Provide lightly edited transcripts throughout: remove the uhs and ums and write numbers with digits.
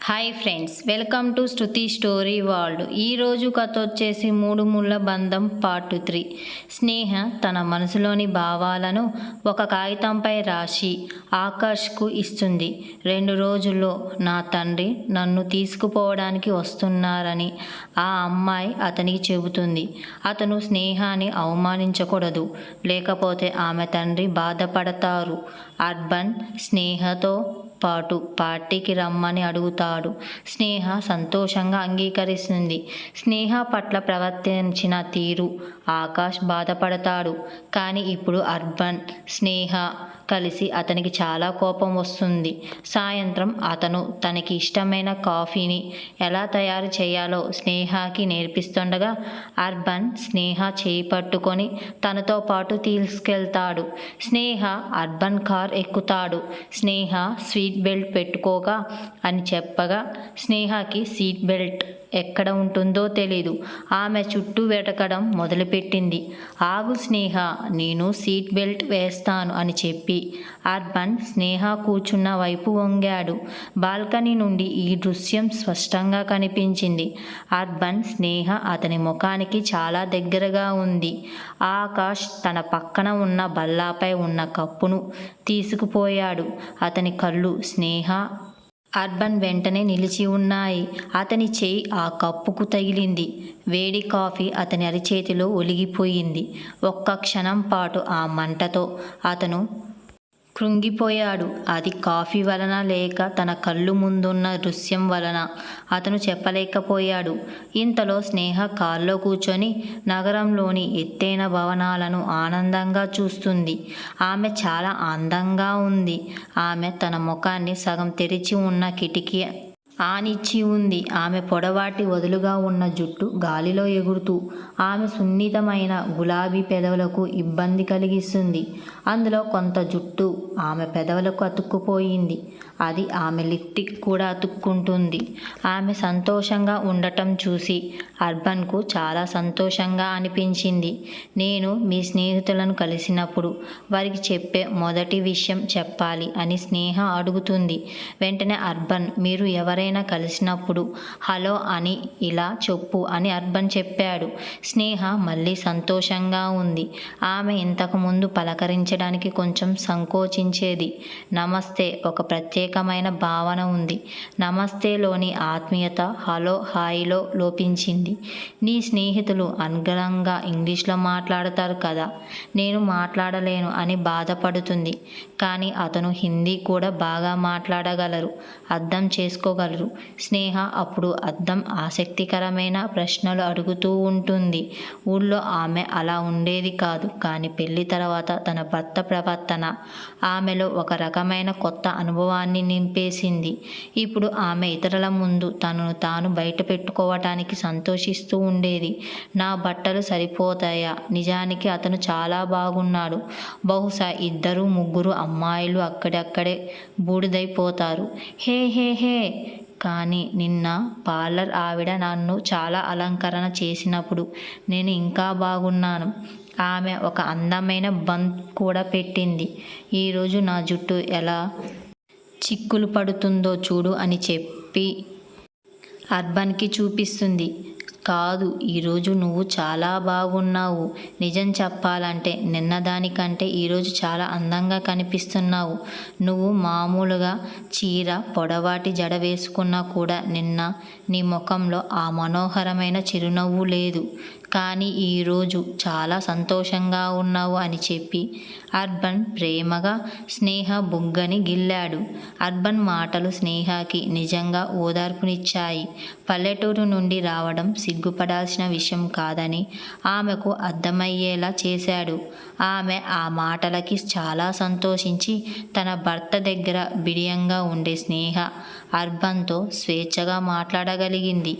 Hi friends, welcome to Shruti story world. ఈరోజు కథ వచ్చేసి మూడు ముళ్ళ బంధం పార్ట్ 3. స్నేహ తన మనసులోని భావాలను ఒక కాగితంపై రాసి ఆకాష్కు ఇస్తుంది. 2 రోజుల్లో నా తండ్రి నన్ను తీసుకుపోవడానికి వస్తున్నారని ఆ అమ్మాయి అతనికి చెబుతుంది. అతను స్నేహాన్ని అవమానించకూడదు, లేకపోతే ఆమె తండ్రి బాధపడతారు. అర్బన్ స్నేహతో పాటు పార్టీకి రమ్మని అడుగుతాడు. స్నేహ సంతోషంగా అంగీకరిస్తుంది. స్నేహ పట్ల ప్రవర్తించిన తీరు ఆకాష్ బాధపడతాడు. కానీ ఇప్పుడు అర్బన్, స్నేహ కలిసి అతనికి చాలా కోపం వస్తుంది. సాయంత్రం అతను తనకి ఇష్టమైన కాఫీని ఎలా తయారు చేయాలో స్నేహకి నేర్పిస్తుండగా అర్బన్ స్నేహ చేయి పట్టుకొని తనతో పాటు తీసుకెళ్తాడు. స్నేహ అర్బన్ కార్ ఎక్కుతాడు. స్నేహ సీట్ బెల్ట్ పెట్టుకోగా అని చెప్పగా స్నేహకి సీట్ బెల్ట్ ఎక్కడ ఉంటుందో తెలీదు. ఆమె చుట్టూ వెతకడం మొదలుపెట్టింది. ఆగు స్నేహ, నేను సీట్ బెల్ట్ వేస్తాను అని చెప్పి అర్బన్ స్నేహ కూర్చున్న వైపు వంగాడు. బాల్కనీ నుండి ఈ దృశ్యం స్పష్టంగా కనిపించింది. అర్బన్ స్నేహ అతని ముఖానికి చాలా దగ్గరగా ఉంది. ఆకాష్ తన పక్కన ఉన్న బల్లాపై ఉన్న కప్పును తీసుకుపోయాడు. అతని కళ్ళు స్నేహ అర్బన్ వెంటనే నిలిచి ఉన్నాయి. అతని చేయి ఆ కప్పుకు తగిలింది. వేడి కాఫీ అతని అరిచేతిలో ఒలిగిపోయింది. ఒక్క క్షణం పాటు ఆ మంటతో అతను కృంగిపోయాడు. అది కాఫీ వలన లేక తన కళ్ళు ముందున్న దృశ్యం వలన అతను చెప్పలేకపోయాడు. ఇంతలో స్నేహ కారులో కూర్చొని నగరంలోని ఎత్తైన భవనాలను ఆనందంగా చూస్తుంది. ఆమె చాలా అందంగా ఉంది. ఆమె తన ముఖాన్ని సగం తెరిచి ఉన్న కిటికీ ఆనిచ్చి ఉంది. ఆమె పొడవాటి వదులుగా ఉన్న జుట్టు గాలిలో ఎగురుతూ ఆమె సున్నితమైన గులాబీ పెదవులకు ఇబ్బంది కలిగిస్తుంది. అందులో కొంత జుట్టు ఆమె పెదవులకు అతుక్కుపోయింది. అది ఆమె లిప్స్టిక్ కూడా అతుక్కుంటుంది. ఆమె సంతోషంగా ఉండటం చూసి అర్బన్కు చాలా సంతోషంగా అనిపించింది. నేను మీ స్నేహితులను కలిసినప్పుడు వారికి చెప్పే మొదటి విషయం చెప్పాలి అని స్నేహ అడుగుతుంది. వెంటనే అర్బన్, మీరు ఎవరైనా కలిసినప్పుడు హలో అని ఇలా చెప్పు అని అర్బన్ చెప్పాడు. స్నేహ మళ్ళీ సంతోషంగా ఉంది. ఆమె ఇంతకుముందు పలకరించడానికి కొంచెం సంకోచించేది. నమస్తే ఒక ప్రత్యేకమైన భావన ఉంది. నమస్తేలోని ఆత్మీయత హలో హాయిలో లోపించింది. నీ స్నేహితులు అనుగుణంగా ఇంగ్లీష్లో మాట్లాడతారు కదా, నేను మాట్లాడలేను అని బాధపడుతుంది. కానీ అతను హిందీ కూడా బాగా మాట్లాడగలరు, అర్థం చేసుకోగలరు. స్నేహ అప్పుడు అర్థం ఆసక్తికరమైన ప్రశ్నలు అడుగుతూ ఉంటుంది. ఊళ్ళో ఆమె అలా ఉండేది కాదు. కానీ పెళ్లి తర్వాత తన భర్త ప్రవర్తన ఆమెలో ఒక రకమైన కొత్త అనుభవాన్ని నింపేసింది. ఇప్పుడు ఆమె ఇతరుల ముందు తనను తాను బయట పెట్టుకోవటానికి సంతోషిస్తూ ఉండేది. నా బట్టలు సరిపోతాయా? నిజానికి అతను చాలా బాగున్నాడు. బహుశా 2-3 అమ్మాయిలు అక్కడక్కడే బూడిదైపోతారు. హే హే హే కానీ నిన్న పార్లర్ ఆవిడ నన్ను చాలా అలంకరణ చేసినప్పుడు నేను ఇంకా బాగున్నాను. ఆమె ఒక అందమైన బన్ కూడా పెట్టింది. ఈరోజు నా జుట్టు ఎలా చిక్కులు పడుతుందో చూడు అని చెప్పి అర్బన్కి చూపిస్తుంది. కాదు, ఈరోజు నువ్వు చాలా బాగున్నావు. నిజం చెప్పాలంటే నిన్నదానికంటే ఈరోజు చాలా అందంగా కనిపిస్తున్నావు. నువ్వు మామూలుగా చీర పొడవాటి జడ వేసుకున్నా కూడా నిన్న నీ ముఖంలో ఆ మనోహరమైన చిరునవ్వు లేదు. కానీ ఈరోజు చాలా సంతోషంగా ఉన్నావు అని చెప్పి అర్బన్ ప్రేమగా స్నేహ బుగ్గని గిల్లాడు. అర్బన్ మాటలు స్నేహకి నిజంగా ఓదార్పునిచ్చాయి. పల్లెటూరు నుండి రావడం సిగ్గుపడాల్సిన విషయం కాదని ఆమెకు అర్థమయ్యేలా చేశాడు. ఆమె ఆ మాటలకి చాలా సంతోషించి తన భర్త దగ్గర బిడియంగా ఉండే స్నేహ అర్బన్తో స్వేచ్ఛగా మాట్లాడగలిగింది.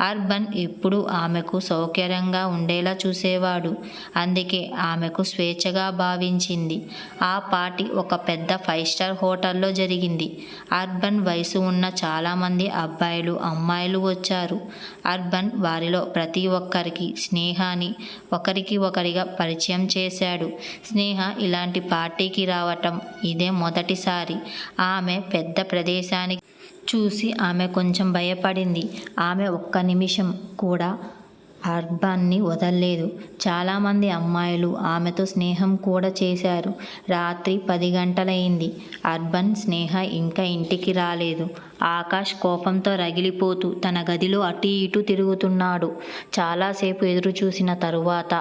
అర్బన్ ఎప్పుడూ ఆమెకు సౌకర్యంగా ఉండేలా చూసేవాడు. అందుకే ఆమెకు స్వేచ్ఛగా భావించింది. ఆ పార్టీ ఒక పెద్ద 5 స్టార్ హోటల్లో జరిగింది. అర్బన్ వయసు ఉన్న చాలామంది అబ్బాయిలు అమ్మాయిలు వచ్చారు. అర్బన్ వారిలో ప్రతి ఒక్కరికి స్నేహాన్ని ఒకరికి ఒకరిగా పరిచయం చేశాడు. స్నేహ ఇలాంటి పార్టీకి రావటం ఇదే మొదటిసారి. ఆమె పెద్ద ప్రదేశానికి చూసి ఆమె కొంచెం భయపడింది. ఆమె ఒక్క నిమిషం కూడా అర్బన్ని వదల్లేదు. చాలామంది అమ్మాయిలు ఆమెతో స్నేహం కూడా చేశారు. రాత్రి 10 గంటలయింది. అర్బన్, స్నేహ ఇంకా ఇంటికి రాలేదు. ఆకాష్ కోపంతో రగిలిపోతూ తన గదిలో అటూ ఇటూ తిరుగుతున్నాడు. చాలాసేపు ఎదురుచూసిన తరువాత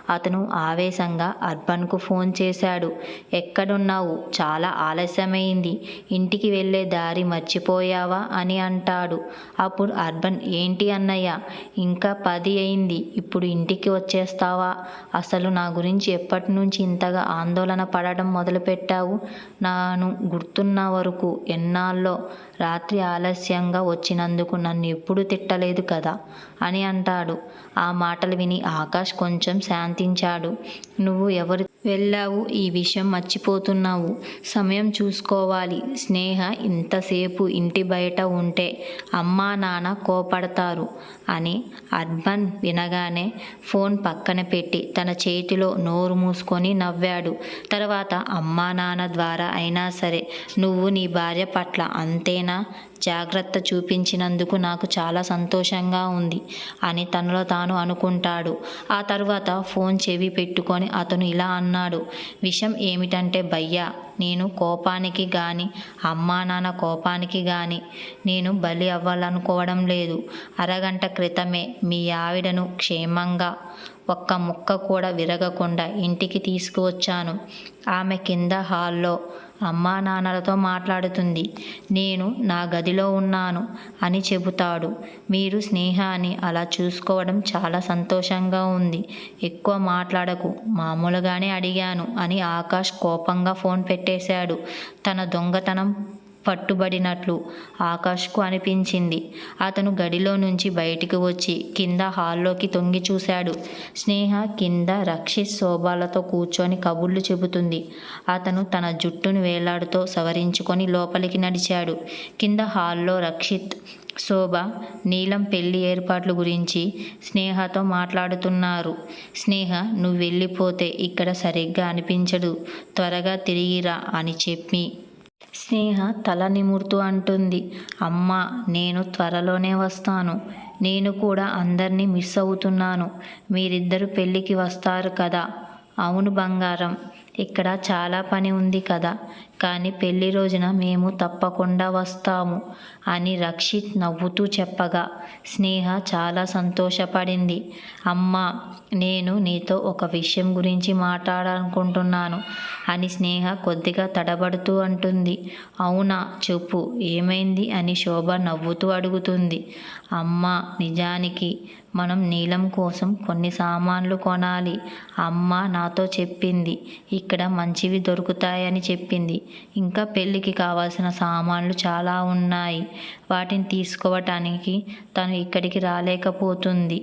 అతను ఆవేశంగా అర్బన్కు ఫోన్ చేశాడు. ఎక్కడున్నావు? చాలా ఆలస్యమైంది. ఇంటికి వెళ్ళే దారి మర్చిపోయావా అని అంటాడు. అప్పుడు అర్బన్, ఏంటి అన్నయ్య, ఇంకా 10 అయింది, ఇప్పుడు ఇంటికి వచ్చేస్తావా? అసలు నా గురించి ఎప్పటినుంచి ఇంతగా ఆందోళన పడడం మొదలుపెట్టావు? నాను గుర్తున్న వరకు ఎన్నాళ్ళో రాత్రి ఆలస్యంగా వచ్చినందుకు నన్ను ఎప్పుడూ తిట్టలేదు కదా అని అంటాడు. ఆ మాటలు విని ఆకాష్ కొంచెం శాంతించాడు. నువ్వు ఎవరు వెళ్ళావు? ఈ విషయం మర్చిపోతున్నావు. సమయం చూసుకోవాలి. స్నేహ ఇంతసేపు ఇంటి బయట ఉంటే అమ్మా నాన్న కోపడతారు అని అర్బన్ వినగానే ఫోన్ పక్కన పెట్టి తన చేతిలో నోరు మూసుకొని నవ్వాడు. తర్వాత అమ్మా నాన్న ద్వారా అయినా సరే నువ్వు నీ భార్య పట్ల అంతేనా జాగ్రత్త చూపించినందుకు నాకు చాలా సంతోషంగా ఉంది అని తనలో తాను అనుకుంటాడు. ఆ తర్వాత ఫోన్ చెవి పెట్టుకొని అతను ఇలా అన్నాడు. విషయం ఏమిటంటే భయ్యా, నేను కోపానికి గాని అమ్మా నాన్న కోపానికి గాని నేను బలి అవ్వాలనుకోవడం లేదు. అరగంట క్రితమే మీ ఆవిడను క్షేమంగా ఒక్క ముక్క కూడా విరగకుండా ఇంటికి తీసుకువచ్చాను. ఆమె కింద హాల్లో అమ్మా నాన్నలతో మాట్లాడుతుంది. నేను నా గదిలో ఉన్నాను అని చెబుతాడు. మీరు స్నేహాన్ని అలా చూసుకోవడం చాలా సంతోషంగా ఉంది. ఎక్కువ మాట్లాడకు, మామూలుగానే అడిగాను అని ఆకాష్ కోపంగా ఫోన్ పెట్టేశాడు. తన దొంగతనం పట్టుబడినట్లు ఆకాష్కు అనిపించింది. అతను గదిలో నుంచి బయటికి వచ్చి కింద హాల్లోకి తొంగి చూశాడు. స్నేహ కింద రక్షిత్ శోభలతో కూర్చొని కబుర్లు చెబుతుంది. అతను తన జుట్టును వేలాడుతో సవరించుకొని లోపలికి నడిచాడు. కింద హాల్లో రక్షిత్, శోభ, నీలం పెళ్లి ఏర్పాట్ల గురించి స్నేహతో మాట్లాడుతున్నారు. స్నేహ, నువ్వు వెళ్ళిపోతే ఇక్కడ సరిగ్గా అనిపించదు, త్వరగా తిరిగిరా అని చెప్పి స్నేహ తల నిమురుతూ అంటుంది. అమ్మా, నేను త్వరలోనే వస్తాను. నేను కూడా అందరినీ మిస్ అవుతున్నాను. మీరిద్దరు పెళ్ళికి వస్తారు కదా? అవును బంగారం, ఇక్కడ చాలా పని ఉంది కదా, కానీ పెళ్లి రోజున మేము తప్పకుండా వస్తాము అని రక్షిత్ నవ్వుతూ చెప్పగా స్నేహ చాలా సంతోషపడింది. అమ్మా, నేను నీతో ఒక విషయం గురించి మాట్లాడాలనుకుంటున్నాను అని స్నేహ కొద్దిగా తడబడుతూ అంటుంది. అవునా, చెప్పు, ఏమైంది అని శోభ నవ్వుతూ అడుగుతుంది. అమ్మా, నిజానికి మనం నీలం కోసం కొన్ని సామాన్లు కొనాలి. అమ్మ నాతో చెప్పింది. ఇక్కడ మంచివి దొరుకుతాయని చెప్పింది. ఇంకా పెళ్ళికి కావాల్సిన సామాన్లు చాలా ఉన్నాయి. వాటిని తీసుకోవటానికి తను ఇక్కడికి రాలేకపోతుంది.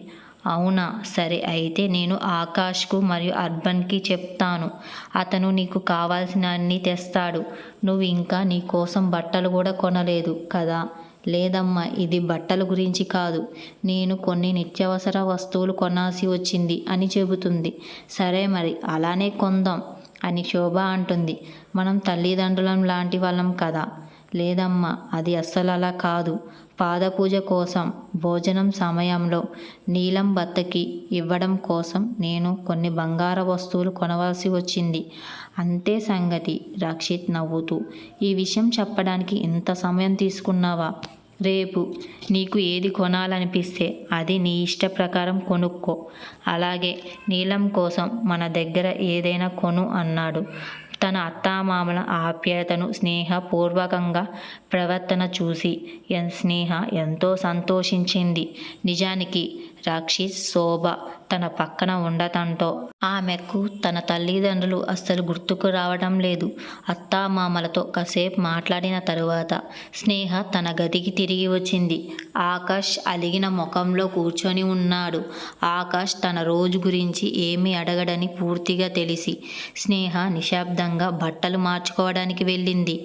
అవునా, సరే, అయితే నేను ఆకాష్కు మరియు అర్బన్కి చెప్తాను. అతను నీకు కావాల్సిన అన్నీ తెస్తాడు. నువ్వు ఇంకా నీ కోసం బట్టలు కూడా కొనలేదు కదా? లేదమ్మా, ఇది బట్టల గురించి కాదు, నేను కొన్ని నిత్యావసర వస్తువులు కొనాల్సి వచ్చింది అని చెబుతుంది. సరే మరి, అలానే కొందాం అని శోభ అంటుంది. మనం తల్లిదండ్రులం లాంటి వాళ్ళం కదా? లేదమ్మా, అది అస్సలు అలా కాదు. పాదపూజ కోసం భోజనం సమయంలో నీలం భర్తకి ఇవ్వడం కోసం నేను కొన్ని బంగారు వస్తువులు కొనవలసి వచ్చింది, అంతే సంగతి. రక్షిత్ నవ్వుతూ, ఈ విషయం చెప్పడానికి ఇంత సమయం తీసుకున్నావా? రేపు నీకు ఏది కొనాలనిపిస్తే అది నీ ఇష్ట ప్రకారం కొనుక్కో. అలాగే నీలం కోసం మన దగ్గర ఏదైనా కొను అన్నాడు. తన అత్తామామల ఆప్యాయతను, స్నేహపూర్వకంగా ప్రవర్తన చూసి స్నేహ ఎంతో సంతోషించింది. నిజానికి రక్షిత్, శోభ తన పక్కన ఉండటంతో ఆమెకు తన తల్లిదండ్రులు అస్సలు గుర్తుకు రావడం లేదు. అత్తామామలతో కాసేపు మాట్లాడిన తరువాత స్నేహ తన గదికి తిరిగి వచ్చింది. ఆకాష్ అలిగిన ముఖంలో కూర్చొని ఉన్నాడు. ఆకాష్ తన రోజు గురించి ఏమీ అడగడని పూర్తిగా తెలిసి స్నేహ నిశ్శబ్దంగా బట్టలు మార్చుకోవడానికి వెళ్ళింది.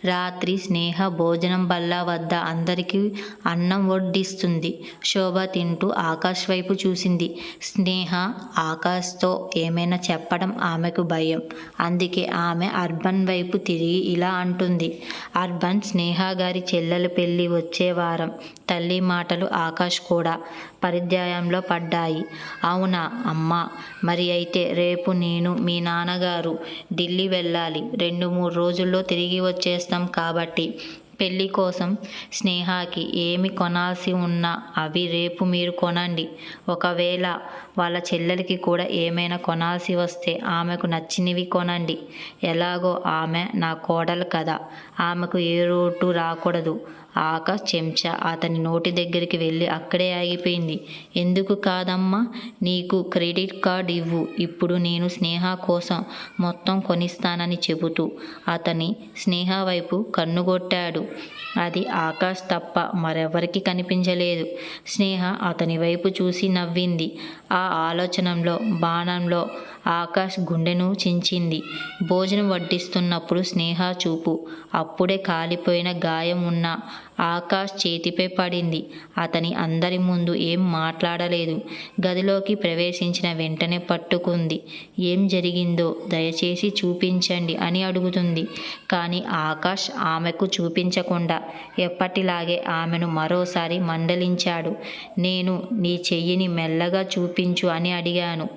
రాత్రి స్నేహ భోజనం బల్ల వద్ద అందరికీ అన్నం వడ్డిస్తుంది. శోభ తింటూ ఆకాష్ వైపు చూసింది. స్నేహ ఆకాష్తో ఏమైనా చెప్పడం ఆమెకు భయం. అందుకే ఆమె అర్బన్ వైపు తిరిగి ఇలా అంటుంది. అర్బన్, స్నేహ గారి చెల్లెల పెళ్ళి వచ్చే వారం. తల్లి మాటలు ఆకాష్ కూడా పరిధ్యాయంలో పడ్డాయి. అవునా అమ్మా, మరి అయితే రేపు నేను మీ నాన్నగారు ఢిల్లీ వెళ్ళాలి. 2-3 రోజుల్లో తిరిగి వచ్చేస్తాం కాబట్టి పెళ్ళి కోసం స్నేహకి ఏమి కొనాల్సి ఉన్నా అవి రేపు మీరు కొనండి. ఒకవేళ వాళ్ళ చెల్లెలకి కూడా ఏమైనా కొనాల్సి వస్తే ఆమెకు నచ్చినవి కొనండి. ఎలాగో ఆమె నా కోడలు కదా, ఆమెకు ఏ లోటు రాకూడదు. ఆకాష్ చెంచా అతని నోటి దగ్గరికి వెళ్ళి అక్కడే ఆగిపోయింది. ఎందుకు కాదమ్మా, నీకు క్రెడిట్ కార్డ్ ఇవ్వు. ఇప్పుడు నేను స్నేహ కోసం మొత్తం కొనిస్తానని చెబుతూ అతని స్నేహ వైపు కన్నుగొట్టాడు. అది ఆకాష్ తప్ప మరెవరికి కనిపించలేదు. స్నేహ అతని వైపు చూసి నవ్వింది. ఆ ఆలోచనలో బాణంలో ఆకాష్ గుండెను చించింది. భోజనం వడ్డిస్తున్నప్పుడు స్నేహ చూపు అప్పుడే కాలిపోయిన గాయం ఉన్న ఆకాష్ చేతిపై పడింది. అతని అందరి ముందు ఏం మాట్లాడలేదు. గదిలోకి ప్రవేశించిన వెంటనే పట్టుకుంది. ఏం జరిగిందో దయచేసి చూపించండి అని అడుగుతుంది. కానీ ఆకాష్ ఆమెకు చూపించకుండా ఎప్పటిలాగే ఆమెను మరోసారి మందలించాడు. నేను నీ చెయ్యిని మెల్లగా చూపించు అని అడిగాను.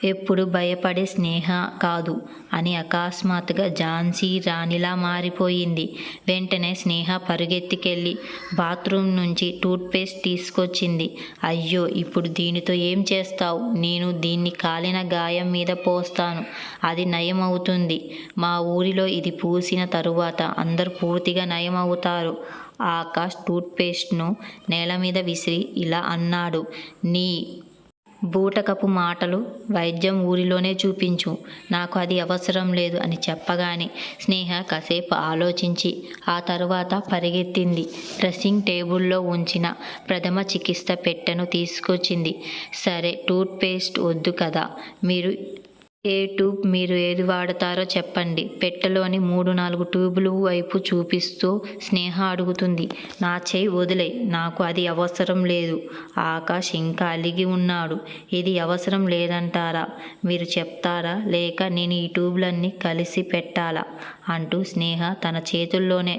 ఎప్పుడు భయపడే స్నేహ కాదు అని అకస్మాత్తుగా ఝాన్సీ రాణిలా మారిపోయింది. వెంటనే స్నేహ పరుగెత్తికెళ్ళి బాత్రూమ్ నుంచి టూత్పేస్ట్ తీసుకొచ్చింది. అయ్యో, ఇప్పుడు దీనితో ఏం చేస్తావు? నేను దీన్ని కాలిన గాయం మీద పోస్తాను, అది నయం అవుతుంది. మా ఊరిలో ఇది పూసిన తరువాత అందరూ పూర్తిగా నయం అవుతారు. ఆకాష్ టూత్పేస్ట్ను నేల మీద విసిరి ఇలా అన్నాడు. నీ బూటకపు మాటలు. వైద్యం ఊరిలోనే చూపించు, నాకు అది అవసరం లేదు అని చెప్పగానే స్నేహ కాసేపు ఆలోచించి ఆ తరువాత పరిగెత్తింది. డ్రెస్సింగ్ టేబుల్లో ఉంచిన ప్రథమ చికిత్స పెట్టెను తీసుకొచ్చింది. సరే, టూత్పేస్ట్ వద్దు కదా, మీరు ఏది వాడతారో చెప్పండి. పెట్టెలోని 3-4 ట్యూబులు వైపు చూపిస్తూ స్నేహ అడుగుతుంది. నా చెయ్యి వదిలేయ్, నాకు అది అవసరం లేదు. ఆకాష్ ఇంకా అలిగి ఉన్నాడు. ఇది అవసరం లేదంటారా? మీరు చెప్తారా, లేక నేను ఈ ట్యూబులన్నీ కలిసి పెట్టాలా అంటూ స్నేహ తన చేతుల్లోనే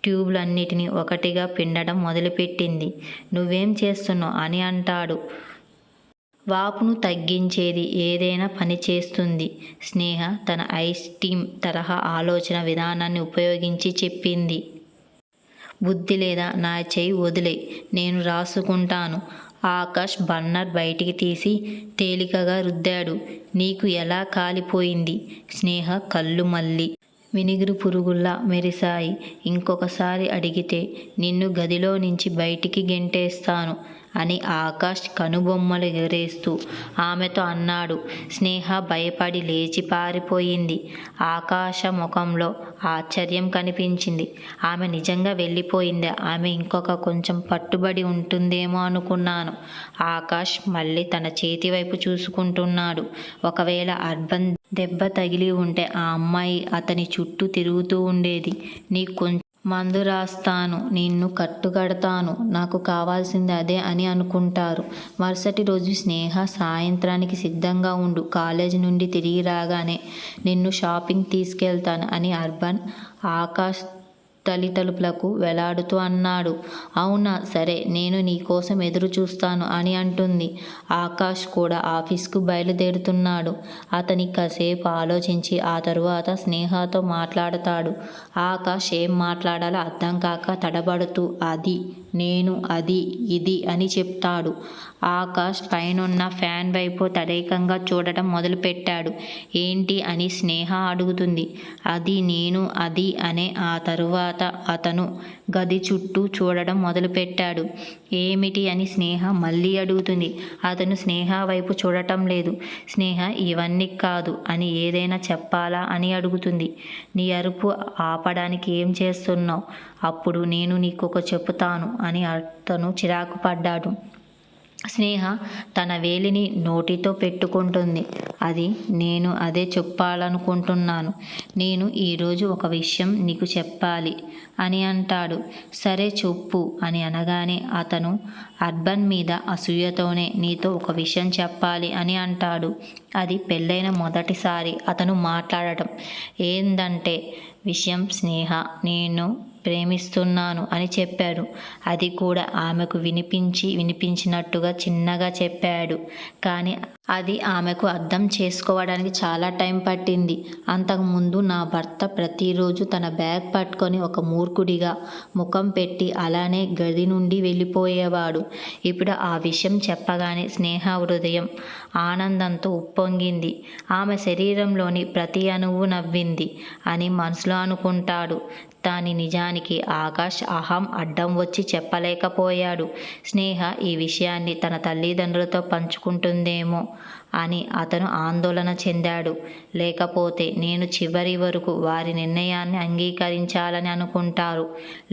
ట్యూబులన్నిటినీ ఒకటిగా పిండడం మొదలుపెట్టింది. నువ్వేం చేస్తున్నావు అని అంటాడు. వాపును తగ్గించేది ఏదైనా పని చేస్తుంది. స్నేహ తన ఐస్ టీమ్ తరహా ఆలోచన విధానాన్ని ఉపయోగించి చెప్పింది. బుద్ధి లేదా? నా చెయ్యి వదిలేయ్, నేను రాసుకుంటాను. ఆకాష్ బర్నర్ బయటికి తీసి తేలికగా రుద్దాడు. నీకు ఎలా కాలిపోయింది? స్నేహ కళ్ళు మళ్ళీ వినిగిరి పురుగుల్లా మెరిశాయి. ఇంకొకసారి అడిగితే నిన్ను గదిలో నుంచి బయటికి గెంటేస్తాను అని ఆకాష్ కనుబొమ్మలు ఎగరేస్తూ ఆమెతో అన్నాడు. స్నేహ భయపడి లేచి పారిపోయింది. ఆకాశ ముఖంలో ఆశ్చర్యం కనిపించింది. ఆమె నిజంగా వెళ్ళిపోయిందా? ఆమె ఇంకొక కొంచెం పట్టుబడి ఉంటుందేమో అనుకున్నాను. ఆకాష్ మళ్ళీ తన చేతి వైపు చూసుకుంటున్నాడు. ఒకవేళ అర్బన్ దెబ్బ తగిలి ఉంటే ఆ అమ్మాయి అతని చుట్టూ తిరుగుతూ ఉండేది. నీకు కొంచెం మందు రాస్తాను, నిన్ను కట్టుకడతాను, నాకు కావాల్సింది అదే అని అనుకుంటారు. మరుసటి రోజు స్నేహ సాయంత్రానికి సిద్ధంగా ఉండు, కాలేజీ నుండి తిరిగి రాగానే నిన్ను షాపింగ్ తీసుకెళ్తాను అని అర్బన్ ఆకాష్ తలుపులకు వేలాడుతూ అన్నాడు. అవునా, సరే, నేను నీకోసం ఎదురు చూస్తాను అని అంటుంది. ఆకాష్ కూడా ఆఫీస్కు బయలుదేరుతున్నాడు. అతని కాసేపు ఆలోచించి ఆ తరువాత స్నేహతో మాట్లాడతాడు. ఆకాష్ ఏం మాట్లాడాలో అర్థం కాక తడబడుతూ అది, నేను, అది, ఇది అని చెప్తాడు. ఆకాష్ పైనున్న ఫ్యాన్ వైపు తదేకంగా చూడటం మొదలుపెట్టాడు. ఏంటి అని స్నేహ అడుగుతుంది. అది, నేను, అది అనే ఆ తరువాత అతను గది చుట్టూ చూడడం మొదలుపెట్టాడు. ఏమిటి అని స్నేహ మళ్ళీ అడుగుతుంది. అతను స్నేహ వైపు చూడటం లేదు. స్నేహ ఇవన్నీ కాదు అని ఏదైనా చెప్పాలా అని అడుగుతుంది. నీ అరుపు ఆపడానికి ఏం చేస్తున్నావు? అప్పుడు నేను నీకొక చెబుతాను అని అతను చిరాకు పడ్డాడు. స్నేహ తన వేలిని నోటితో పెట్టుకుంటుంది. నేను అదే చెప్పాలనుకుంటున్నాను. నేను ఈరోజు ఒక విషయం నీకు చెప్పాలి అని అంటాడు. సరే చెప్పు అని అనగానే అతను అర్బన్ మీద అసూయతోనే నీతో ఒక విషయం చెప్పాలి అని అంటాడు. అది పెళ్ళైన మొదటిసారి అతను మాట్లాడటం. ఏందంటే విషయం స్నేహ, నేను ప్రేమిస్తున్నాను అని చెప్పాడు. అది కూడా ఆమెకు వినిపించినట్టుగా చిన్నగా చెప్పాడు. కానీ అది ఆమెకు అర్థం చేసుకోవడానికి చాలా టైం పట్టింది. అంతకుముందు నా భర్త ప్రతిరోజు తన బ్యాగ్ పట్టుకొని ఒక మూర్ఖుడిగా ముఖం పెట్టి అలానే గది నుండి వెళ్ళిపోయేవాడు. ఇప్పుడు ఆ విషయం చెప్పగానే స్నేహ హృదయం ఆనందంతో ఉప్పొంగింది. ఆమె శరీరంలోని ప్రతి అణువు నవ్వింది అని మనసులో అనుకుంటాడు. దాని నిజానికి ఆకాష్ అహం అడ్డం వచ్చి చెప్పలేకపోయాడు. స్నేహ ఈ విషయాన్ని తన తల్లిదండ్రులతో పంచుకుంటుందేమో అని అతను ఆందోళన చెందాడు. లేకపోతే నేను చివరి వరకు వారి నిర్ణయాన్ని అంగీకరించాలని అనుకుంటారు.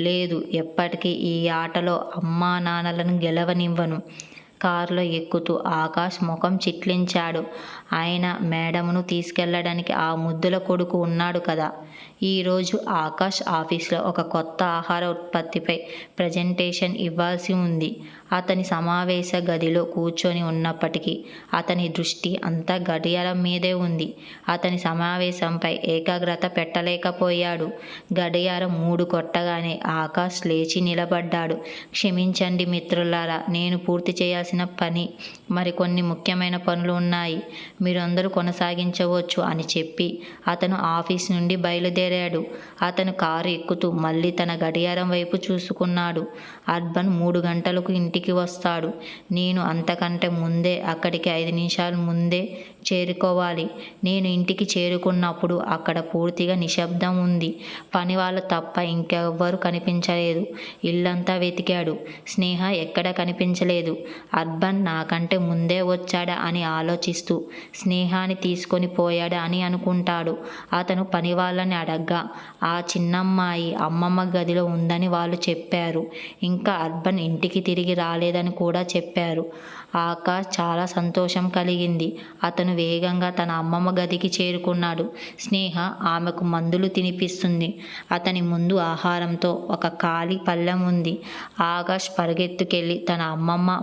లేదు, ఎప్పటికీ ఈ ఆటలో అమ్మా నాన్నలను గెలవనివ్వను. కారులో ఎక్కుతూ ఆకాష్ ముఖం చిట్లించాడు. ఆయన మేడమును తీసుకెళ్ళడానికి ఆ ముద్దుల కొడుకు ఉన్నాడు కదా. ఈరోజు ఆకాష్ ఆఫీస్లో ఒక కొత్త ఆహార ఉత్పత్తిపై ప్రజెంటేషన్ ఇవ్వాల్సి ఉంది. అతని సమావేశ గదిలో కూర్చొని ఉన్నప్పటికీ అతని దృష్టి అంతా గడియారం మీదే ఉంది. అతని సమావేశంపై ఏకాగ్రత పెట్టలేకపోయాడు. గడియారం 3 కొట్టగానే ఆకాష్ లేచి నిలబడ్డాడు. క్షమించండి మిత్రులారా, నేను పూర్తి చేయాల్సిన మరికొన్ని ముఖ్యమైన పనులు ఉన్నాయి. మీరందరూ కొనసాగించవచ్చు అని చెప్పి అతను ఆఫీస్ నుండి బయలుదేరాడు. అతను కారు ఎక్కుతూ మళ్ళీ తన గడియారం వైపు చూసుకున్నాడు. అర్బన్ 3 గంటలకు ఇంటికి వస్తాడు. నేను అంతకంటే ముందే అక్కడికి 5 నిమిషాల ముందే చేరుకోవాలి. నేను ఇంటికి చేరుకున్నప్పుడు అక్కడ పూర్తిగా నిశ్శబ్దం ఉంది. పనివాళ్ళు తప్ప ఇంకెవ్వరూ కనిపించలేదు. ఇల్లంతా వెతికాడు. స్నేహ ఎక్కడ కనిపించలేదు. అర్బన్ నాకంటే ముందే వచ్చాడా అని ఆలోచిస్తూ స్నేహాన్ని తీసుకొని పోయాడా అని అనుకుంటాడు. అతను పనివాళ్ళని అడగ్గా ఆ చిన్నమ్మాయి అమ్మమ్మ గదిలో ఉందని వాళ్ళు చెప్పారు. ఇంకా అర్బన్ ఇంటికి తిరిగి రాలేదని కూడా చెప్పారు. ఆకాష్ చాలా సంతోషం కలిగింది. అతను వేగంగా తన అమ్మమ్మ గదికి చేరుకున్నాడు. స్నేహ ఆమెకు మందులు తినిపిస్తుంది. అతని ముందు ఆహారంతో ఒక ఖాళీ పళ్ళెం ఉంది. ఆకాష్ పరిగెత్తుకెళ్ళి తన అమ్మమ్మ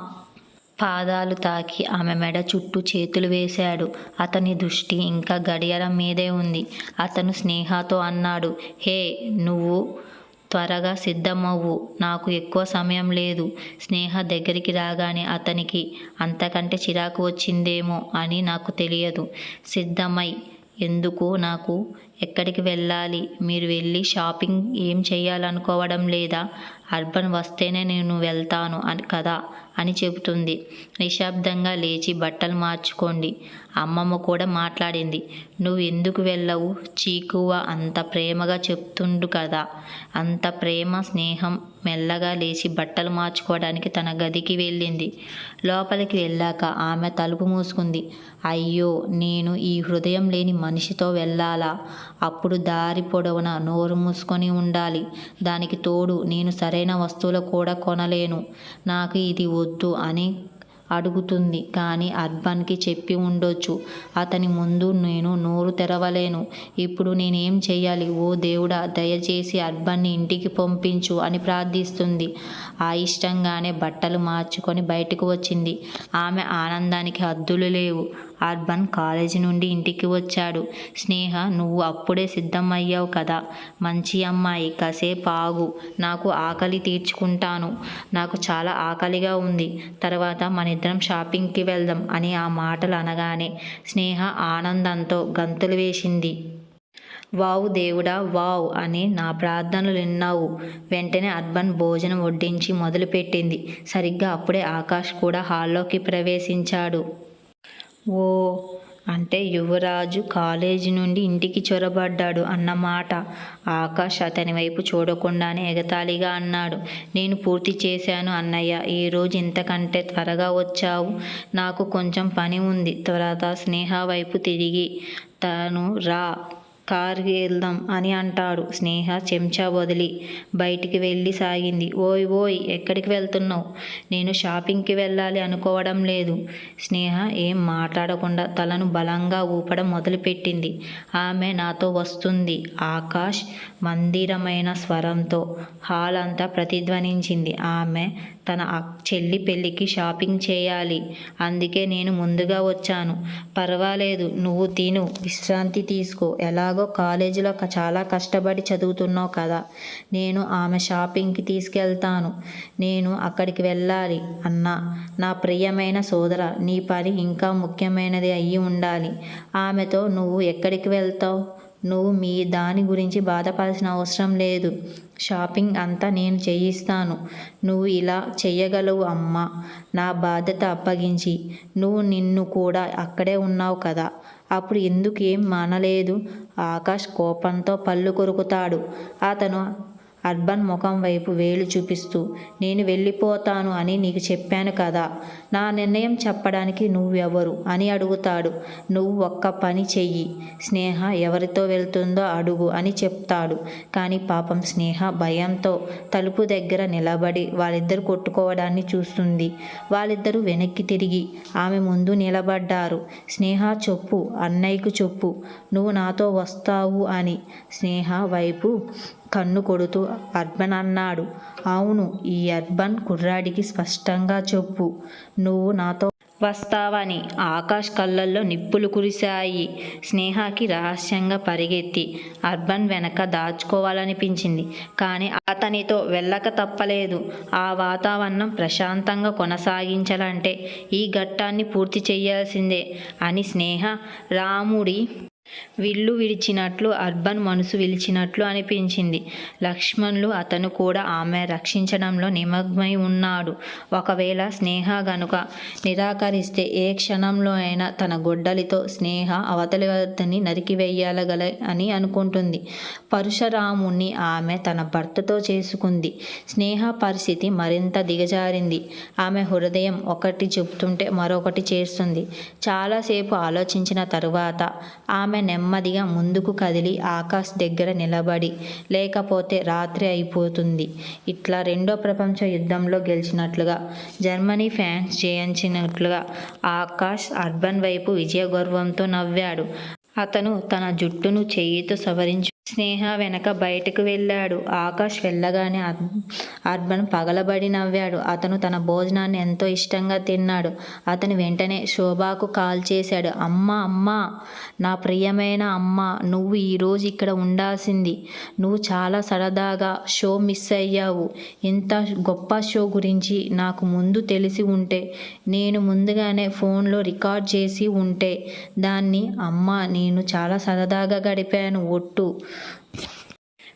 పాదాలు తాకి ఆమె మెడ చుట్టూ చేతులు వేశాడు. అతని దృష్టి ఇంకా గడియారం మీదే ఉంది. అతను స్నేహతో అన్నాడు, హే, నువ్వు త్వరగా సిద్ధమవ్వు, నాకు ఎక్కువ సమయం లేదు. స్నేహ దగ్గరికి రాగానే అతనికి అంతకంటే చిరాకు వచ్చిందేమో అని నాకు తెలియదు. సిద్ధమై ఎందుకు? నాకు ఎక్కడికి వెళ్ళాలి? మీరు వెళ్ళి షాపింగ్ ఏం చేయాలనుకోవడం లేదా? అర్బన్ వస్తేనే నేను వెళ్తాను కదా అని చెబుతుంది. నిశ్శబ్దంగా లేచి బట్టలు మార్చుకోండి. అమ్మమ్మ కూడా మాట్లాడింది. నువ్వు ఎందుకు వెళ్ళవు? చీకువ అంత ప్రేమగా చెప్తుండు కదా. అంత ప్రేమ స్నేహం మెల్లగా లేచి బట్టలు మార్చుకోవడానికి తన గదికి వెళ్ళింది. లోపలికి వెళ్ళాక ఆమె తలుపు మూసుకుంది. అయ్యో, నేను ఈ హృదయం లేని మనిషితో వెళ్ళాలా? అప్పుడు దారి పొడవునా నోరు మూసుకొని ఉండాలి. దానికి తోడు నేను సరైన వస్తువులు కూడా కొనలేను. నాకు ఇది వద్దు అని అడుగుతుంది. కానీ అర్బన్కి చెప్పి ఉండొచ్చు. అతని ముందు నేను నోరు తెరవలేను. ఇప్పుడు నేనేం చెయ్యాలి? ఓ దేవుడా, దయచేసి అర్బన్ని ఇంటికి పంపించు అని ప్రార్థిస్తుంది. అయిష్టంగానే బట్టలు మార్చుకొని బయటకు వచ్చింది. ఆమె ఆనందానికి హద్దులు లేవు. అర్బన్ కాలేజీ నుండి ఇంటికి వచ్చాడు. స్నేహ, నువ్వు అప్పుడే సిద్ధం అయ్యావు కదా. మంచి అమ్మాయి, కాసేపు ఆగు, నాకు ఆకలి తీర్చుకుంటాను. నాకు చాలా ఆకలిగా ఉంది. తర్వాత మనిద్దరం షాపింగ్కి వెళ్దాం అని ఆ మాటలు అనగానే స్నేహ ఆనందంతో గంతులు వేసింది. వావ్ దేవుడా, వావ్ అని నా ప్రార్థనలు విన్నావు. వెంటనే అర్బన్ భోజనం వడ్డించి మొదలుపెట్టింది. సరిగ్గా అప్పుడే ఆకాష్ కూడా హాల్లోకి ప్రవేశించాడు. ఓ, అంటే యువరాజు కాలేజీ నుండి ఇంటికి చొరబడ్డాడు అన్నమాట. ఆకాష్ అతని వైపు చూడకుండానే ఎగతాళిగా అన్నాడు. నేను పూర్తి చేశాను అన్నయ్య. ఈరోజు ఇంతకంటే త్వరగా వచ్చావు. నాకు కొంచెం పని ఉంది. తర్వాత స్నేహ వైపు తిరిగి తను రా కార్కి వెళ్దాం అని అంటాడు. స్నేహ చెంచా వదిలి బయటికి వెళ్ళి సాగింది. ఓయ్ ఓయ్ ఎక్కడికి వెళ్తున్నావు? నేను షాపింగ్కి వెళ్ళాలి అనుకోవడం లేదు. స్నేహ ఏం మాట్లాడకుండా తలను బలంగా ఊపడం మొదలుపెట్టింది. ఆమె నాతో వస్తుంది. ఆకాష్ మందిరమైన స్వరంతో హాల్ అంతా ప్రతిధ్వనించింది. ఆమె తన చెల్లి పెళ్ళికి షాపింగ్ చేయాలి. అందుకే నేను ముందుగా వచ్చాను. పర్వాలేదు, నువ్వు తిను, విశ్రాంతి తీసుకో. ఎలాగో కాలేజీలో చాలా కష్టపడి చదువుతున్నావు కదా. నేను ఆమె షాపింగ్కి తీసుకెళ్తాను. నేను అక్కడికి వెళ్ళాలి అన్నా. నా ప్రియమైన సోదర, నీ పని ఇంకా ముఖ్యమైనది అయ్యి ఉండాలి. ఆమెతో నువ్వు ఎక్కడికి వెళ్తావు? నువ్వు మీ దాని గురించి బాధపడాల్సిన అవసరం లేదు. షాపింగ్ అంతా నేను చేయిస్తాను. నువ్వు ఇలా చెయ్యగలవు అమ్మా. నా బాధ్యత అప్పగించి నిన్ను కూడా అక్కడే ఉన్నావు కదా. అప్పుడు ఎందుకు ఏం మానలేదు? ఆకాష్ కోపంతో పళ్ళు కొరుకుతాడు. అతను అర్బన్ ముఖం వైపు వేలు చూపిస్తూ, నేను వెళ్ళిపోతాను అని నీకు చెప్పాను కదా. నా నిర్ణయం చెప్పడానికి నువ్వెవరు అని అడుగుతాడు. నువ్వు ఒక్క పని చెయ్యి. స్నేహ ఎవరితో వెళ్తుందో అడుగు అని చెప్తాడు. కానీ పాపం స్నేహ భయంతో తలుపు దగ్గర నిలబడి వాళ్ళిద్దరు కొట్టుకోవడాన్ని చూస్తుంది. వాళ్ళిద్దరూ వెనక్కి తిరిగి ఆమె ముందు నిలబడ్డారు. స్నేహ చెప్పు, అన్నయ్యకు చెప్పు, నువ్వు నాతో వస్తావు అని స్నేహ వైపు కన్ను కొడుతూ అర్బన్ అన్నాడు. అవును, ఈ అర్బన్ కుర్రాడికి స్పష్టంగా చెప్పు, నువ్వు నాతో వస్తావని. ఆకాష్ కళ్ళల్లో నిప్పులు కురిశాయి. స్నేహకి రహస్యంగా పరిగెత్తి అర్బన్ వెనక దాచుకోవాలనిపించింది. కానీ అతనితో వెళ్ళక తప్పలేదు. ఆ వాతావరణం ప్రశాంతంగా కొనసాగించాలంటే ఈ ఘట్టాన్ని పూర్తి చేయాల్సిందే అని స్నేహ రాముడి విల్లు విడిచినట్లు అర్బన్ మనసు విలిచినట్లు అనిపించింది. లక్ష్మణులు అతను కూడా ఆమె రక్షించడంలో నిమగ్నమై ఉన్నాడు. ఒకవేళ స్నేహ గనుక నిరాకరిస్తే ఏ క్షణంలో అయినా తన గొడ్డలితో స్నేహ అవతలి వద్దని నరికివేయగల అని అనుకుంటుంది. పరశురాముణ్ణి ఆమె తన భర్తతో చేసుకుంది. స్నేహ పరిస్థితి మరింత దిగజారింది. ఆమె హృదయం ఒకటి చెబుతుంటే మరొకటి చేస్తుంది. చాలాసేపు ఆలోచించిన తరువాత ఆమె నెమ్మదిగా ముందుకు కదిలి ఆకాష్ దగ్గర నిలబడి, లేకపోతే రాత్రి అయిపోతుంది. ఇట్లా రెండో ప్రపంచ యుద్ధంలో గెలిచినట్లుగా, జర్మనీ ఫ్రాన్స్ జయించినట్లుగా ఆకాష్ అర్బన్ వైపు విజయగర్వంతో నవ్వాడు. అతను తన జుట్టును చెయ్యితో సవరించి స్నేహ వెనక బయటకు వెళ్ళాడు. ఆకాష్ వెళ్ళగానే అర్బన్ పగలబడి నవ్వాడు. అతను తన భోజనాన్ని ఎంతో ఇష్టంగా తిన్నాడు. అతను వెంటనే శోభకు కాల్ చేశాడు. అమ్మా అమ్మా, నా ప్రియమైన అమ్మ, నువ్వు ఈరోజు ఇక్కడ ఉండాల్సింది. నువ్వు చాలా సరదాగా షో మిస్ అయ్యావు. ఇంత గొప్ప షో గురించి నాకు ముందు తెలిసి ఉంటే, నేను ముందుగానే ఫోన్లో రికార్డ్ చేసి ఉంటే దాన్ని. అమ్మ, నేను చాలా సరదాగా గడిపాను ఒట్టు.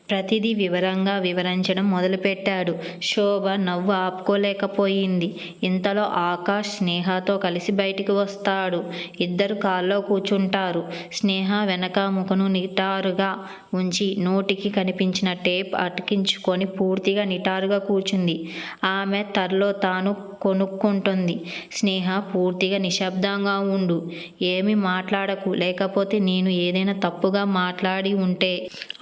ప్రతిదీ వివరంగా వివరించడం మొదలుపెట్టాడు. శోభ నవ్వు ఆపుకోలేకపోయింది. ఇంతలో ఆకాష్ స్నేహతో కలిసి బయటికి వస్తాడు. ఇద్దరు కారులో కూర్చుంటారు. స్నేహ వెనక ముఖను నిటారుగా ఉంచి నోటికి కనిపించిన టేప్ అతికించుకొని పూర్తిగా నిటారుగా కూర్చుంది. ఆమె తనలో తాను కొనుక్కుంటుంది. స్నేహ, పూర్తిగా నిశ్శబ్దంగా ఉండు. ఏమీ మాట్లాడకు, లేకపోతే నేను ఏదైనా తప్పుగా మాట్లాడి ఉంటే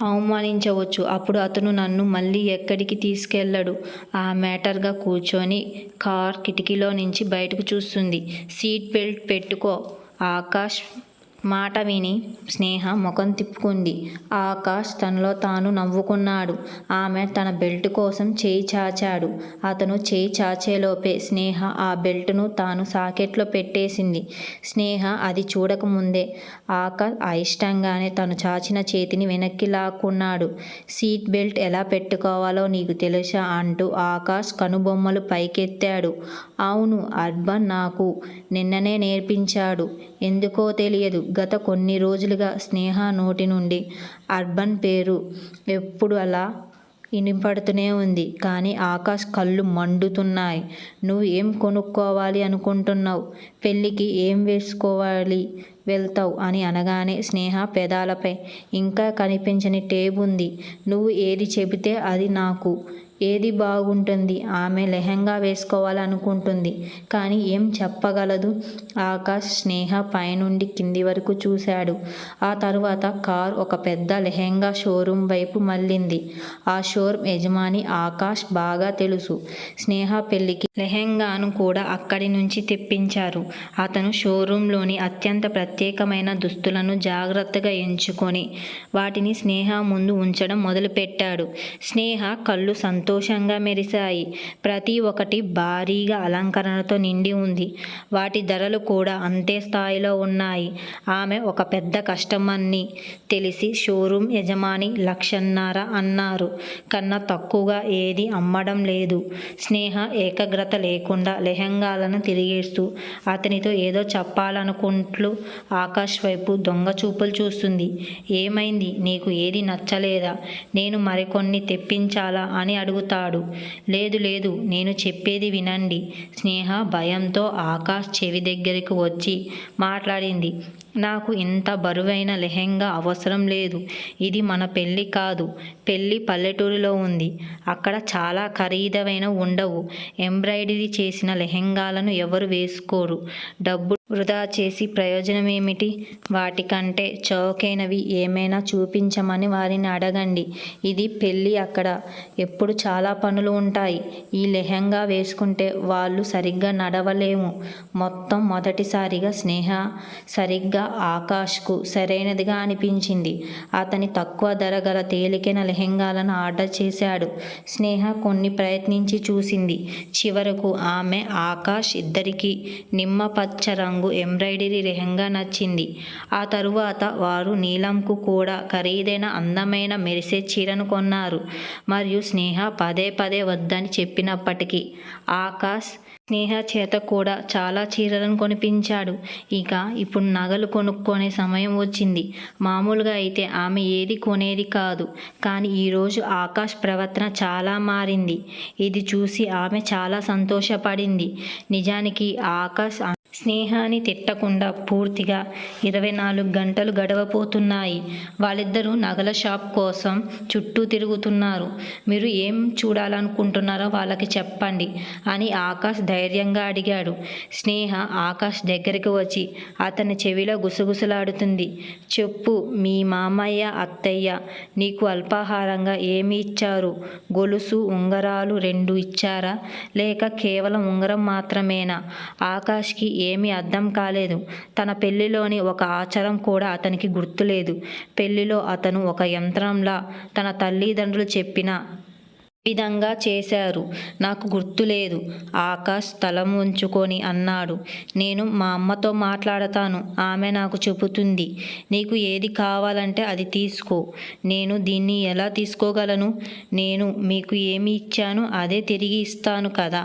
అవమానించవచ్చు. అప్పుడు అతను నన్ను మళ్ళీ ఎక్కడికి తీసుకెళ్ళడు. ఆ మ్యాటర్గా కూర్చొని కార్ కిటికీలో నుంచి బయటకు చూస్తుంది. సీట్ బెల్ట్ పెట్టుకో. ఆకాష్ మాట విని స్నేహ ముఖం తిప్పుకుంది. ఆకాష్ తనలో తాను నవ్వుకున్నాడు. ఆమె తన బెల్ట్ కోసం చేయి చాచాడు. అతను చేయి చాచేలోపే స్నేహ ఆ బెల్ట్ను తాను సాకెట్లో పెట్టేసింది. స్నేహ అది చూడకముందే ఆకాష్ అయిష్టంగానే తను చాచిన చేతిని వెనక్కి లాక్కున్నాడు. సీట్ బెల్ట్ ఎలా పెట్టుకోవాలో నీకు తెలుసా అంటూ ఆకాష్ కనుబొమ్మలు పైకెత్తాడు. అవును, అర్బన్ నాకు నిన్ననే నేర్పించాడు. ఎందుకో తెలియదు, గత కొన్ని రోజులుగా స్నేహ నోటి నుండి అర్బన్ పేరు ఎప్పుడు అలా వినపడుతూనే ఉంది. కానీ ఆకాష్ కళ్ళు మండుతున్నాయి. నువ్వు ఏం కొనుక్కోవాలి అనుకుంటున్నావు? పెళ్ళికి ఏం వేసుకోవాలి వెళ్తావు అని అనగానే స్నేహ పెదాలపై ఇంకా కనిపించని టేబ్ ఉంది. నువ్వు ఏది చెబితే అది నాకు. ఏది బాగుంటుంది? ఆమె లెహంగా వేసుకోవాలనుకుంటుంది. కానీ ఏం చెప్పగలదు? ఆకాష్ స్నేహ పైనుండి కింది వరకు చూశాడు. ఆ తరువాత కారు ఒక పెద్ద లెహంగా షోరూం వైపు మళ్ళింది. ఆ షోరూం యజమాని ఆకాష్ బాగా తెలుసు. స్నేహ పెళ్లికి లెహంగాను కూడా అక్కడి నుంచి తెప్పించారు. అతను షోరూంలోని అత్యంత ప్రత్యేకమైన దుస్తులను జాగ్రత్తగా ఎంచుకొని వాటిని స్నేహ ముందు ఉంచడం మొదలుపెట్టాడు. స్నేహ కళ్ళు సంతోషంగా మెరిశాయి. ప్రతి ఒక్కటి భారీగా అలంకరణతో నిండి ఉంది. వాటి ధరలు కూడా అంతే స్థాయిలో ఉన్నాయి. ఆమె ఒక పెద్ద కస్టమర్ని తెలిసి షోరూం యజమాని 1,50,000 అన్నారు. కన్నా తక్కువగా ఏదీ అమ్మడం లేదు. స్నేహ ఏకాగ్రత లేకుండా లెహంగాలను తిరిగేస్తూ అతనితో ఏదో చెప్పాలనుకుంటూ ఆకాష్ వైపు దొంగ చూపులు చూస్తుంది. ఏమైంది? నీకు ఏది నచ్చలేదా? నేను మరికొన్ని తెప్పించాలా అని అడుగుతాడు. లేదు లేదు, నేను చెప్పేది వినండి. స్నేహ భయంతో ఆకాష్ చెవి దగ్గరకు వచ్చి మాట్లాడింది. నాకు ఇంత బరువైన లెహంగా అవసరం లేదు. ఇది మన పెళ్ళి కాదు. పెళ్ళి పల్లెటూరులో ఉంది. అక్కడ చాలా ఖరీదైనవి ఉండవు. ఎంబ్రాయిడరీ చేసిన లెహంగాలను ఎవరు వేసుకోరు. డబ్బు వృధా చేసి ప్రయోజనమేమిటి? వాటికంటే చౌకైనవి ఏమైనా చూపించమని వారిని అడగండి. ఇది పెళ్ళి, అక్కడ ఎప్పుడు చాలా పనులు ఉంటాయి. ఈ లెహంగా వేసుకుంటే వాళ్ళు సరిగ్గా నడవలేము. మొదటిసారిగా స్నేహ సరిగ్గా ఆకాష్కు సరైనదిగా అనిపించింది. అతని తక్కువ ధర గల తేలికైన లెహంగాలను ఆర్డర్ చేశాడు. స్నేహ కొన్ని ప్రయత్నించి చూసింది. చివరకు ఆమె, ఆకాష్ ఇద్దరికీ నిమ్మపచ్చ రంగు ఎంబ్రాయిడరీ లెహంగా నచ్చింది. ఆ తరువాత వారు నీలంకు కూడా ఖరీదైన అందమైన మెరిసే చీరను కొన్నారు. మరియు స్నేహ పదే పదే వద్దని చెప్పినప్పటికీ ఆకాష్ స్నేహ చేత కూడా చాలా చీరలను కొనిపించాడు. ఇప్పుడు నగలు కొనుక్కునే సమయం వచ్చింది. మామూలుగా అయితే ఆమె ఏది కొనేది కాదు. కానీ ఈరోజు ఆకాష్ ప్రవర్తన చాలా మారింది. ఇది చూసి ఆమె చాలా సంతోషపడింది. నిజానికి ఆకాష్ స్నేహాన్ని తిట్టకుండా పూర్తిగా 24 గంటలు గడవపోతున్నాయి. వాళ్ళిద్దరూ నగల షాప్ కోసం చుట్టూ తిరుగుతున్నారు. మీరు ఏం చూడాలనుకుంటున్నారో వాళ్ళకి చెప్పండి అని ఆకాష్ ధైర్యంగా అడిగాడు. స్నేహ ఆకాష్ దగ్గరికి వచ్చి అతని చెవిలో గుసగుసలాడుతుంది. చెప్పు, మీ మామయ్య అత్తయ్య నీకు అల్పాహారంగా ఏమి ఇచ్చారు? గొలుసు, ఉంగరాలు 2 ఇచ్చారా? లేక కేవలం ఉంగరం మాత్రమేనా? ఆకాష్కి ఏమీ అర్థం కాలేదు. తన పెళ్లిలోని ఒక ఆచారం కూడా అతనికి గుర్తులేదు. పెళ్లిలో అతను ఒక యంత్రంలా తన తల్లిదండ్రులు చెప్పిన విధంగా చేశారు. నాకు గుర్తులేదు, ఆకాష్ తల వంచుకొని అన్నాడు. నేను మా అమ్మతో మాట్లాడతాను. ఆమె నాకు చెబుతుంది. నీకు ఏది కావాలంటే అది తీసుకో. నేను దీన్ని ఎలా తీసుకోగలను? నేను మీకు ఏమి ఇచ్చాను అదే తిరిగి ఇస్తాను కదా.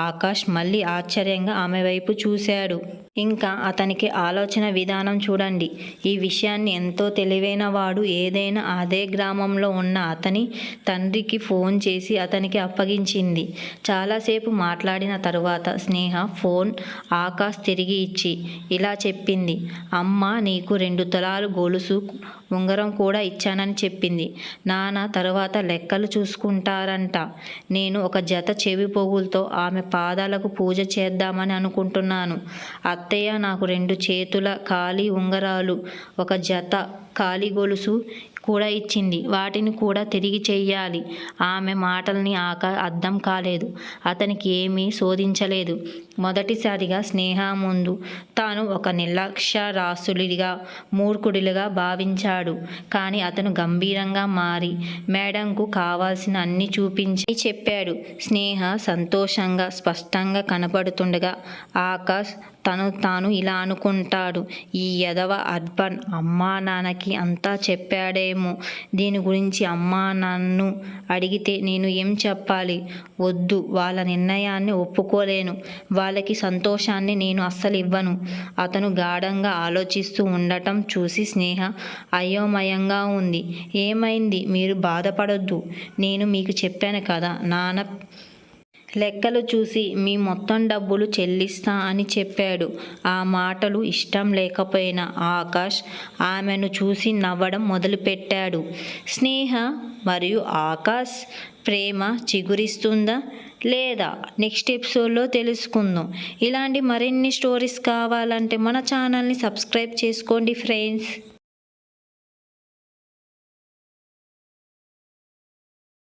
ఆకాష్ మళ్ళీ ఆశ్చర్యంగా ఆమె వైపు చూశాడు. ఇంకా అతనికి ఆలోచన విధానం చూడండి. ఈ విషయాన్ని ఎంతో తెలివైన వాడు ఏదైనా అదే గ్రామంలో ఉన్న అతని తండ్రికి ఫోన్ చేసి అతనికి అప్పగించింది. చాలాసేపు మాట్లాడిన తరువాత స్నేహ ఫోన్ ఆకాష్ తిరిగి ఇచ్చి ఇలా చెప్పింది. అమ్మ నీకు 2 తులాలు గొలుసు, ఉంగరం కూడా ఇచ్చానని చెప్పింది. నాన్న తరువాత లెక్కలు చూసుకుంటారంట. నేను ఒక జత చెవి పోగులతో ఆమె పాదాలకు పూజ చేద్దామని అనుకుంటున్నాను. అత్తయ్య నాకు 2 చేతుల కాలి ఉంగరాలు, ఒక జత కాలి గొలుసు కూడా ఇచ్చింది. వాటిని కూడా తిరిగి చెయ్యాలి. ఆమె మాటల్ని అర్థం కాలేదు. అతనికి ఏమీ శోధించలేదు. మొదటిసారిగా స్నేహ ముందు తాను ఒక నిర్లక్ష్యరాస్యుడిగా, మూర్ఖుడిగా భావించాడు. కానీ అతను గంభీరంగా మారి మేడంకు కావాల్సిన అన్ని చూపించి చెప్పాడు. స్నేహ సంతోషంగా స్పష్టంగా కనపడుతుండగా ఆకాష్ తాను ఇలా అనుకుంటాడు. ఈ ఎదవ అర్బన్ అమ్మా నాన్నకి అంతా చెప్పాడేమో. దీని గురించి అమ్మా నన్ను అడిగితే నేను ఏం చెప్పాలి? వద్దు, వాళ్ళ నిర్ణయాన్ని ఒప్పుకోలేను. వాళ్ళకి సంతోషాన్ని నేను అస్సలు ఇవ్వను. అతను గాఢంగా ఆలోచిస్తూ ఉండటం చూసి స్నేహ అయోమయంగా ఉంది. ఏమైంది? మీరు బాధపడొద్దు. నేను మీకు చెప్పాను కదా, నాన్న లెక్కలు చూసి మీ మొత్తం డబ్బులు చెల్లిస్తా అని చెప్పాడు. ఆ మాటలు ఇష్టం లేకపోయినా ఆకాష్ ఆమెను చూసి నవ్వడం మొదలుపెట్టాడు. స్నేహ మరియు ఆకాష్ ప్రేమ చిగురిస్తుందా లేదా నెక్స్ట్ ఎపిసోడ్లో తెలుసుకుందాం. ఇలాంటి మరిన్ని స్టోరీస్ కావాలంటే మన ఛానల్ని సబ్స్క్రైబ్ చేసుకోండి ఫ్రెండ్స్.